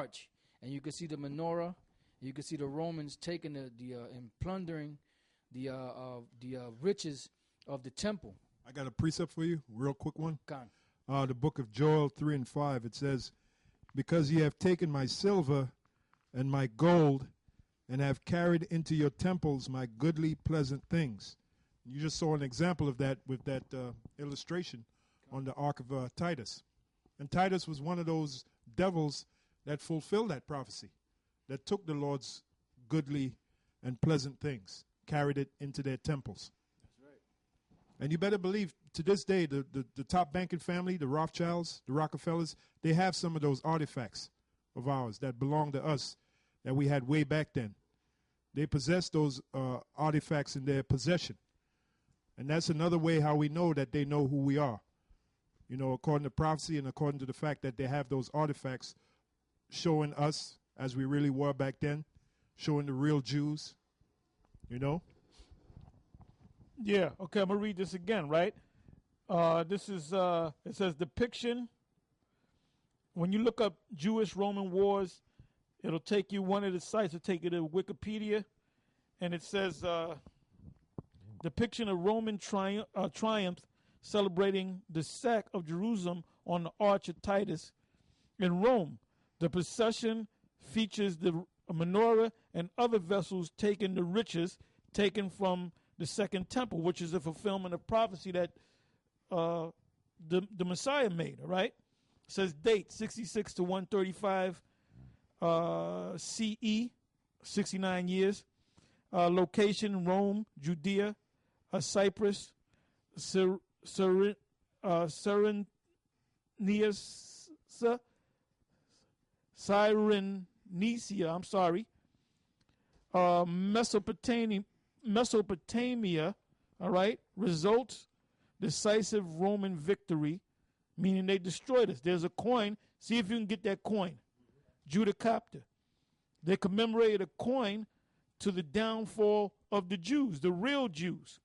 arch, and you can see the menorah. You can see the Romans taking and plundering the riches of the temple. I got a precept for you, real quick one. Khan. The book of Joel 3 and 5, it says, "Because ye have taken my silver and my gold, and have carried into your temples my goodly pleasant things." You just saw an example of that with that illustration on the Ark of Titus. And Titus was one of those devils that fulfilled that prophecy, that took the Lord's goodly and pleasant things, carried it into their temples. That's right. And you better believe, to this day, the top banking family, the Rothschilds, the Rockefellers, they have some of those artifacts of ours that belong to us that we had way back then. They possess those artifacts in their possession. And that's another way how we know that they know who we are. You know, according to prophecy and according to the fact that they have those artifacts showing us as we really were back then, showing the real Jews, you know? Yeah, okay, I'm going to read this again, right? This is, it says depiction. When you look up Jewish-Roman wars, it'll take you, one of the sites will take you to Wikipedia, and it says depiction of Roman triumph celebrating the sack of Jerusalem on the Arch of Titus in Rome. The procession features the menorah and other vessels taking the riches taken from the second temple, which is a fulfillment of prophecy that the Messiah made, all right? It says date 66 to 135 CE, 69 years. Location, Rome, Judea, Cyprus, Cyrenaica, Mesopotamia, all right? Results, decisive Roman victory, meaning they destroyed us. There's a coin. See if you can get that coin. Judicapta. They commemorated a coin to the downfall of the Jews, the real Jews,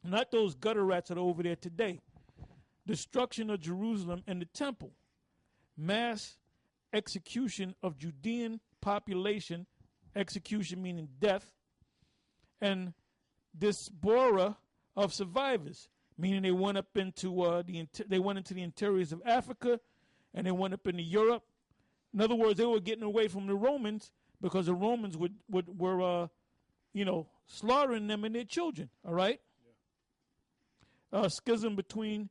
not those gutter rats that are over there today. Destruction of Jerusalem and the temple. Mass execution of Judean population, execution meaning death, and diaspora of survivors, meaning they went up into they went into the interiors of Africa, and they went up into Europe. In other words, they were getting away from the Romans because the Romans were slaughtering them and their children. All right. Yeah. Schism between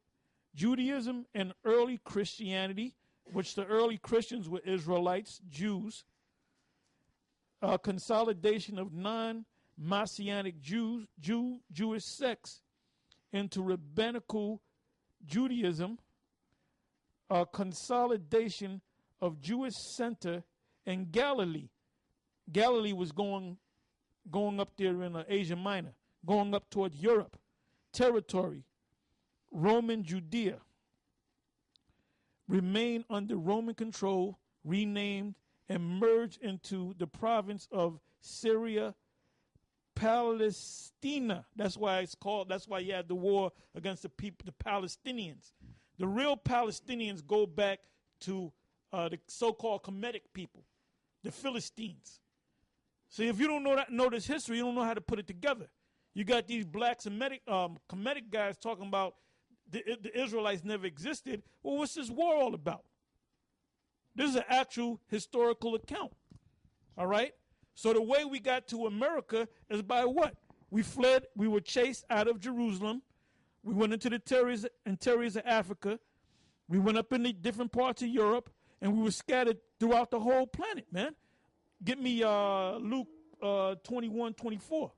Judaism and early Christianity, which the early Christians were Israelites, Jews. Consolidation of non-Messianic Jewish sects into rabbinical Judaism. Consolidation of Jewish center in Galilee. Galilee was going up there in Asia Minor, going up towards Europe. Territory, Roman Judea. Remain under Roman control, renamed and merged into the province of Syria, Palestina. That's why it's called, that's why you had the war against the Palestinians. The real Palestinians go back to the so-called Kemetic people, the Philistines. See, if you don't know this history, you don't know how to put it together. You got these black Kemetic guys talking about the Israelites never existed. Well, what's this war all about? This is an actual historical account. All right? So the way we got to America is by what? We fled. We were chased out of Jerusalem. We went into the interiors of Africa. We went up in the different parts of Europe, and we were scattered throughout the whole planet, man. Get me Luke 21:24.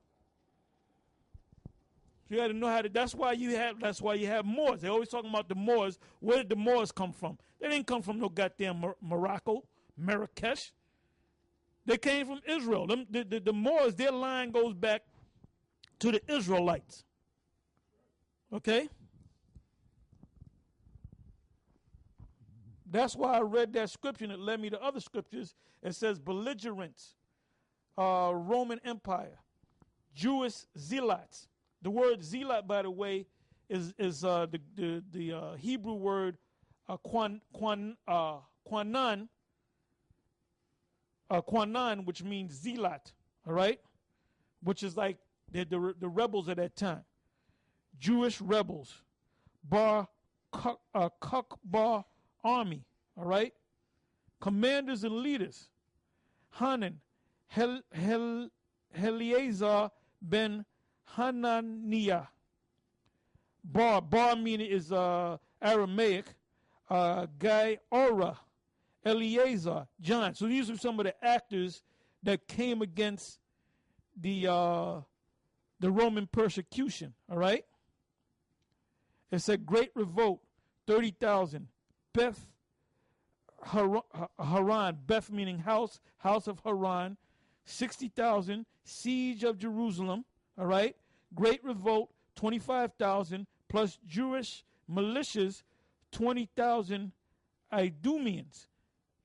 So you got to know how to. That's why you have Moors. They're always talking about the Moors. Where did the Moors come from? They didn't come from no goddamn Morocco, Marrakesh. They came from Israel. The Moors, their line goes back to the Israelites. Okay? That's why I read that scripture and it led me to other scriptures. It says belligerents, Roman Empire, Jewish zealots. The word zealot, by the way, is the Hebrew word kwanan, Quanan, which means zealot, all right, which is like the rebels at that time, Jewish rebels, Kukbar army, all right, commanders and leaders, Hanan, Eleazar ben Hananiah, Bar meaning is Aramaic, Guy Ora, Eleazar, John. So these are some of the actors that came against the Roman persecution. All right. It said great revolt, 30,000. Beth Haran, Beth meaning house of Haran, 60,000. Siege of Jerusalem. All right. Great revolt, 25,000 plus Jewish militias, 20,000 Idumeans.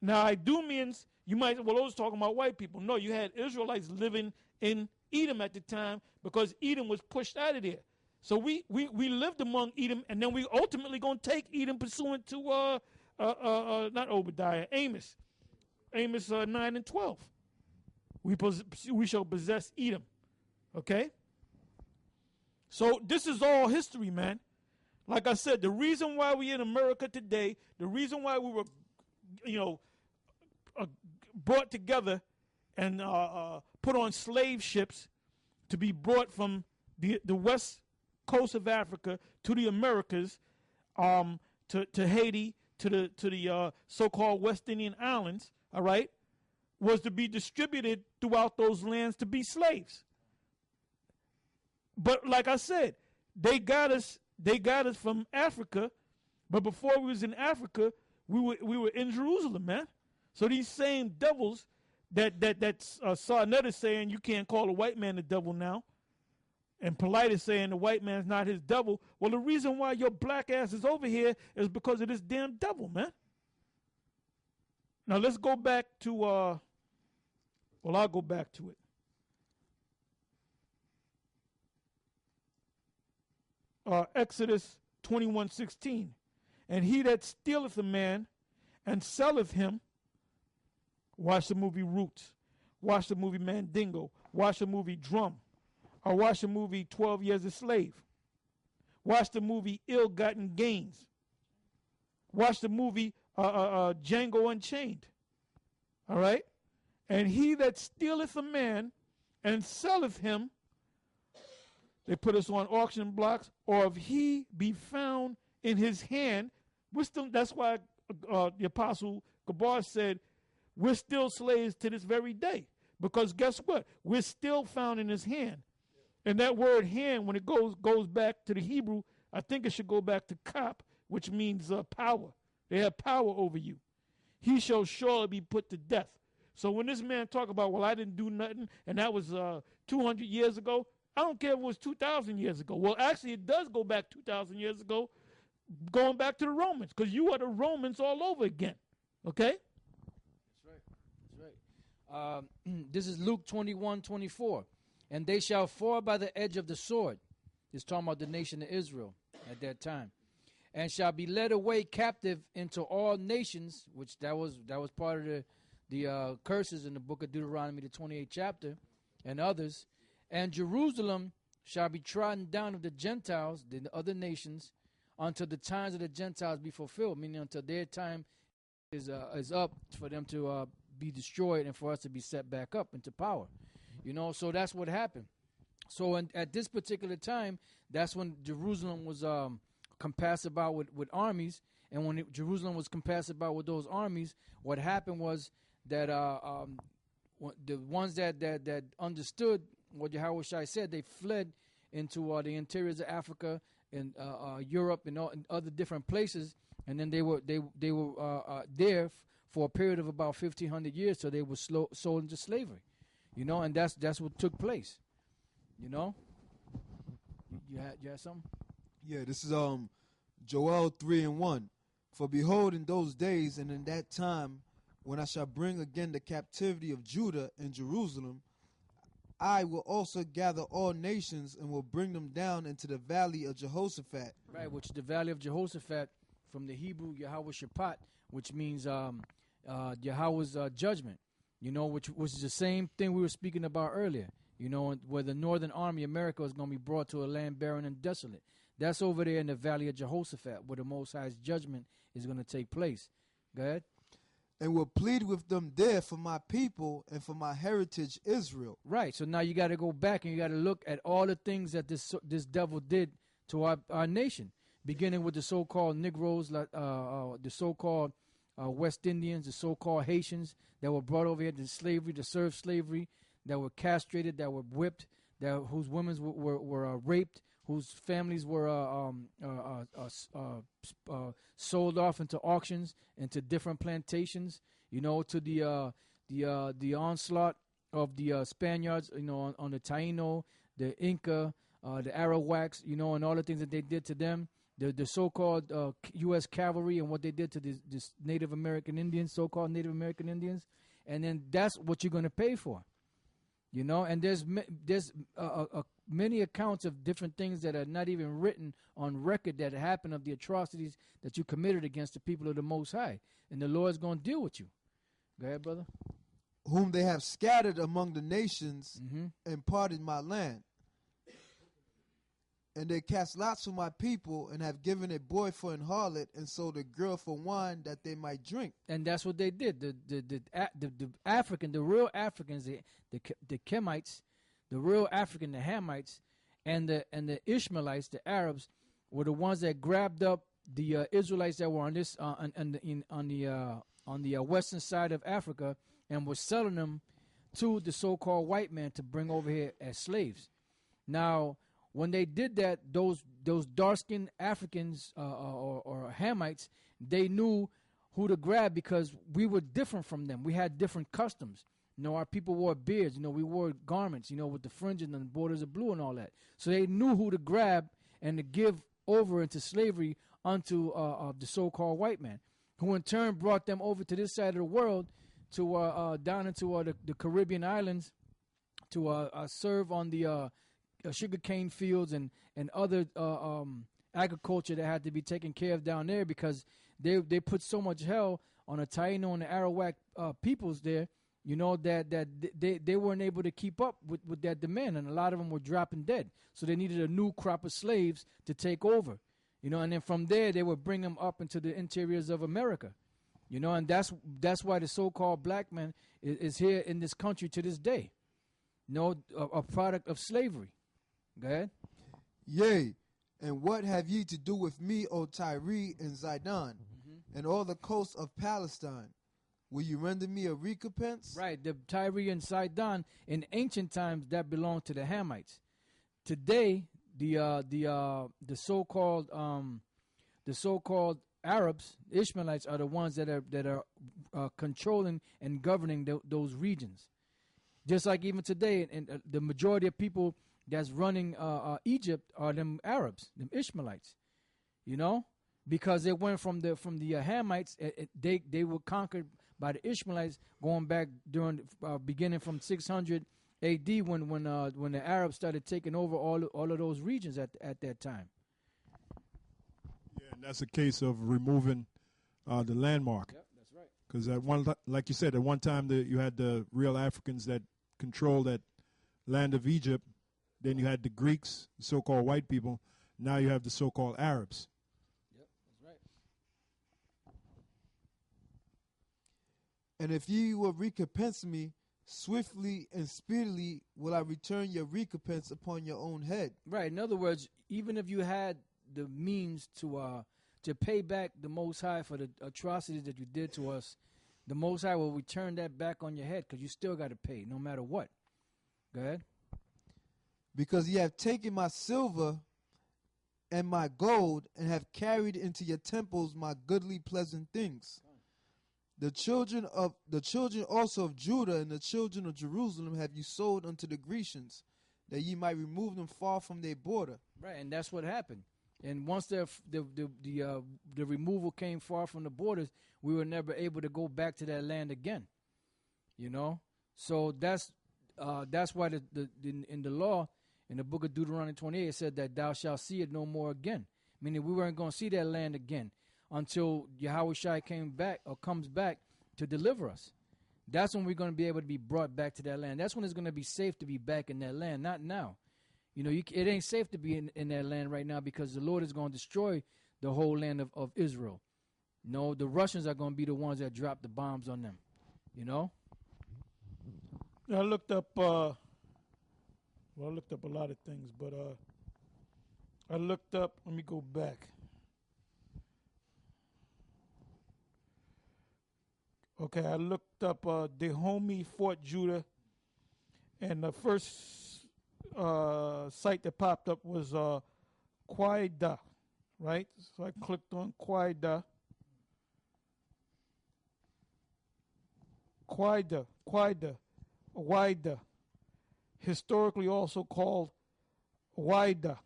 Now, Idumeans, you might, well, those talking about white people. No, you had Israelites living in Edom at the time because Edom was pushed out of there. So we lived among Edom, and then we ultimately going to take Edom pursuant to, not Obadiah, Amos. Amos 9 and 12. We shall possess Edom. Okay? So this is all history, man. Like I said, the reason why we're in America today, the reason why we were, brought together and put on slave ships to be brought from the west coast of Africa to the Americas, to Haiti, to the so-called West Indian Islands, all right, was to be distributed throughout those lands to be slaves. But like I said, they got us from Africa, but before we was in Africa, we were in Jerusalem, man. So these same devils that Sarnetta is saying you can't call a white man the devil now, and Polite is saying the white man's not his devil. Well, the reason why your black ass is over here is because of this damn devil, man. Now let's go back to I'll go back to it. Exodus 21:16, and he that stealeth a man and selleth him. Watch the movie Roots. Watch the movie Mandingo. Watch the movie Drum. Or watch the movie 12 Years a Slave. Watch the movie Ill-Gotten Gains. Watch the movie Django Unchained. All right? And he that stealeth a man and selleth him, they put us on auction blocks, or if he be found in his hand, that's why the Apostle Gabar said, we're still slaves to this very day. Because guess what? We're still found in his hand. And that word hand, when it goes back to the Hebrew, I think it should go back to kap, which means power. They have power over you. He shall surely be put to death. So when this man talk about, well, I didn't do nothing, and that was 200 years ago, I don't care if it was 2,000 years ago. Well, actually, it does go back 2,000 years ago, going back to the Romans, because you are the Romans all over again. Okay? That's right. This is Luke 21:24. And they shall fall by the edge of the sword. It's talking about the nation of Israel at that time. And shall be led away captive into all nations, which that was part of the curses in the book of Deuteronomy, the 28th chapter, and others. And Jerusalem shall be trodden down of the Gentiles, the other nations, until the times of the Gentiles be fulfilled, meaning until their time is up for them to be destroyed and for us to be set back up into power. So that's what happened. So at this particular time, that's when Jerusalem was compassed about with armies. And when Jerusalem was compassed about with those armies, what happened was that the ones that understood what Yahushua said, they fled into the interiors of Africa and Europe and other different places. And then they were there for a period of about 1,500 years, so they were sold into slavery. And that's what took place. You had something? Yeah, this is Joel 3:1. For behold, in those days and in that time, when I shall bring again the captivity of Judah and Jerusalem, I will also gather all nations and will bring them down into the valley of Jehoshaphat. Right, which is the valley of Jehoshaphat, from the Hebrew Yahweh Shaphat, which means Yahweh's judgment. You know, which is the same thing we were speaking about earlier. You know, where the Northern Army, America, is going to be brought to a land barren and desolate. That's over there in the Valley of Jehoshaphat, where the Most High's judgment is going to take place. Go ahead. And will plead with them there for my people and for my heritage Israel. Right. So now you got to go back and you got to look at all the things that this devil did to our nation, beginning with the so-called Negroes, the so-called West Indians, the so-called Haitians that were brought over here to slavery, to serve slavery, that were castrated, that were whipped, whose women were raped, whose families were sold off into auctions, into different plantations. You know, to the onslaught of the Spaniards. You know, on the Taino, the Inca, the Arawaks. You know, and all the things that they did to them. The so-called U.S. cavalry and what they did to this Native American Indians, so-called Native American Indians, and then that's what you're going to pay for. You know, and there's many accounts of different things that are not even written on record that happened of the atrocities that you committed against the people of the Most High, and the Lord's going to deal with you. Go ahead, brother. Whom they have scattered among the nations and parted my land. And they cast lots for my people and have given a boy for an harlot and sold a girl for wine that they might drink. And that's what they did. The African, the real Africans, the Kemites, the real African, the Hamites, and the Ishmaelites, the Arabs, were the ones that grabbed up the Israelites that were on this on the western side of Africa and were selling them to the so-called white man to bring over here as slaves. Now, when they did that, those dark-skinned Africans or Hamites, they knew who to grab because we were different from them. We had different customs. You know, our people wore beards. You know, we wore garments, you know, with the fringes and the borders of blue and all that. So they knew who to grab and to give over into slavery unto the so-called white man, who in turn brought them over to this side of the world to down into the Caribbean islands to serve on the sugarcane fields and other agriculture that had to be taken care of down there because they put so much hell on the Taino and the Arawak peoples there, you know, that they weren't able to keep up with that demand, and a lot of them were dropping dead. So they needed a new crop of slaves to take over, you know, and then from there they would bring them up into the interiors of America, you know, and that's why the so-called black man is here in this country to this day, you know, a product of slavery. Go ahead. Yea, and what have ye to do with me, O Tyre and Zidon, and all the coast of Palestine? Will you render me a recompense? Right, the Tyre and Sidon in ancient times that belonged to the Hamites. Today, the so-called Arabs, Ishmaelites, are the ones that are controlling and governing those regions. Just like even today, and the majority of people that's running Egypt are them Arabs, them Ishmaelites, you know, because they went from the Hamites. They were conquered by the Ishmaelites going back during beginning from 600 A.D. when the Arabs started taking over all of those regions at that time. Yeah, and that's a case of removing the landmark. Yep, that's right. Because at one, like you said, at one time you had the real Africans that controlled that land of Egypt. Then you had the Greeks, the so-called white people. Now you have the so-called Arabs. Yep, that's right. And if ye will recompense me, swiftly and speedily will I return your recompense upon your own head. Right. In other words, even if you had the means to pay back the Most High for the atrocities that you did to us, the Most High will return that back on your head because you still got to pay no matter what. Go ahead. Because ye have taken my silver and my gold, and have carried into your temples my goodly pleasant things. The children also of Judah and the children of Jerusalem have you sold unto the Grecians, that ye might remove them far from their border. Right, and that's what happened. And once the removal came far from the borders, we were never able to go back to that land again. You know, so that's why in the law. In the book of Deuteronomy 28, it said that thou shalt see it no more again. Meaning we weren't going to see that land again until Yahweh Shai comes back to deliver us. That's when we're going to be able to be brought back to that land. That's when it's going to be safe to be back in that land, not now. You know, it ain't safe to be in that land right now because the Lord is going to destroy the whole land of Israel. No, the Russians are going to be the ones that drop the bombs on them, you know? I looked up, I looked up a lot of things, but I looked up, let me go back. Okay, I looked up Dahomey, Fort Judah, and the first site that popped up was Qaida, right? So I clicked on Qaida. Wida, historically also called Wida,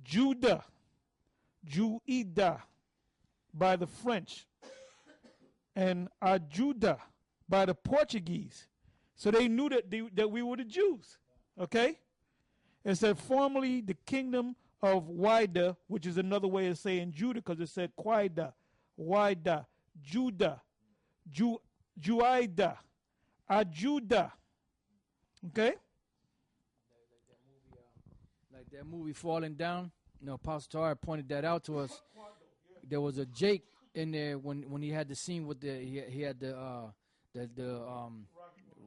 Judah, Juida by the French, and Ajuda by the Portuguese. So they knew that we were the Jews, okay? It said formerly the kingdom of Wida, which is another way of saying Judah because it said Qaida, Wida, Judah, Juida, Ajuda. Okay? Like that movie Falling Down. You know, Apostle Tara pointed that out to us. There was a Jake in there when he had the scene with he had the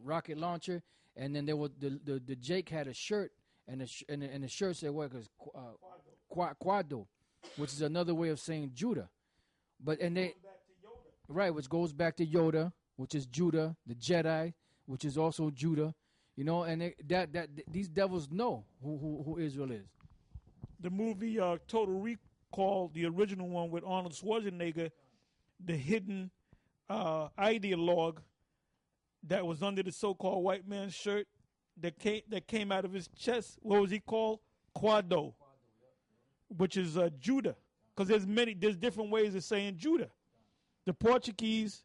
rocket launcher, and then there was the Jake had a shirt and the shirt said what? Because Quado, which is another way of saying Judah. But and they right, which goes back to Yoda, which is Judah, the Jedi, which is also Judah, you know, and these devils know who Israel is. The movie Total Recall, the original one with Arnold Schwarzenegger, the hidden ideologue that was under the so-called white man's shirt that came out of his chest. What was he called? Quado, which is Judah, because there's different ways of saying Judah. The Portuguese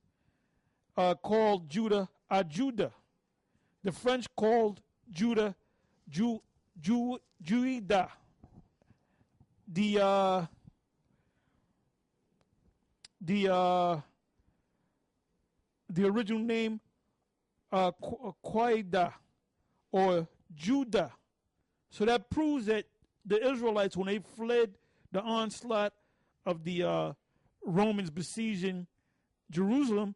called Judah Ajuda. The French called Judah Juida. The original name Qaida or Judah. So that proves that the Israelites, when they fled the onslaught of the Romans besieging Jerusalem,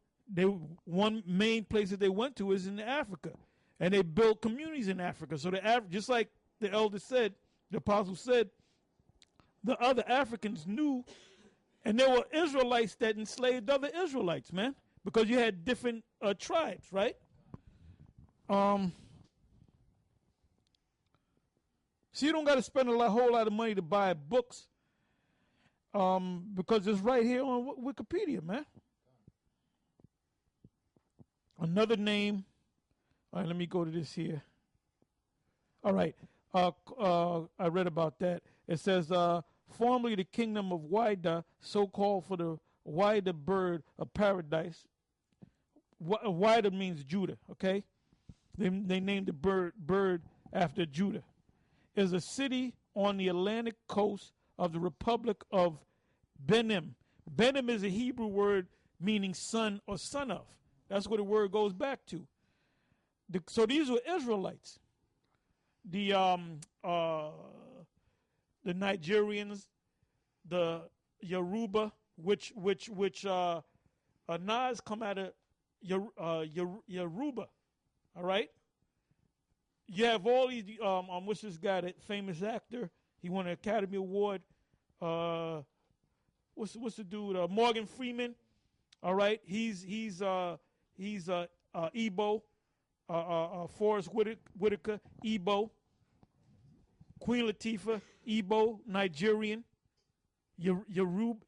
one main place that they went to is in Africa, and they built communities in Africa. So just like the elder said, the apostle said, the other Africans knew, and there were Israelites that enslaved other Israelites, man, because you had different tribes, right? So you don't got to spend a whole lot of money to buy books, because it's right here on Wikipedia, man. Another name. All right, let me go to this here. All right. I read about that. It says, formerly the kingdom of Wida, so called for the Wida bird of paradise. Wida means Judah, okay? They named the bird after Judah. Is a city on the Atlantic coast of the Republic of Benin. Benin is a Hebrew word meaning son or son of. That's what the word goes back to. So these were Israelites. The Nigerians, the Yoruba, which Nas come out of Yoruba. All right. You have all these. What's this guy? That famous actor. He won an Academy Award. What's the dude? Morgan Freeman. All right. He's Igbo. Forrest Whitaker, Igbo. Queen Latifah, Igbo, Nigerian. Yoruba,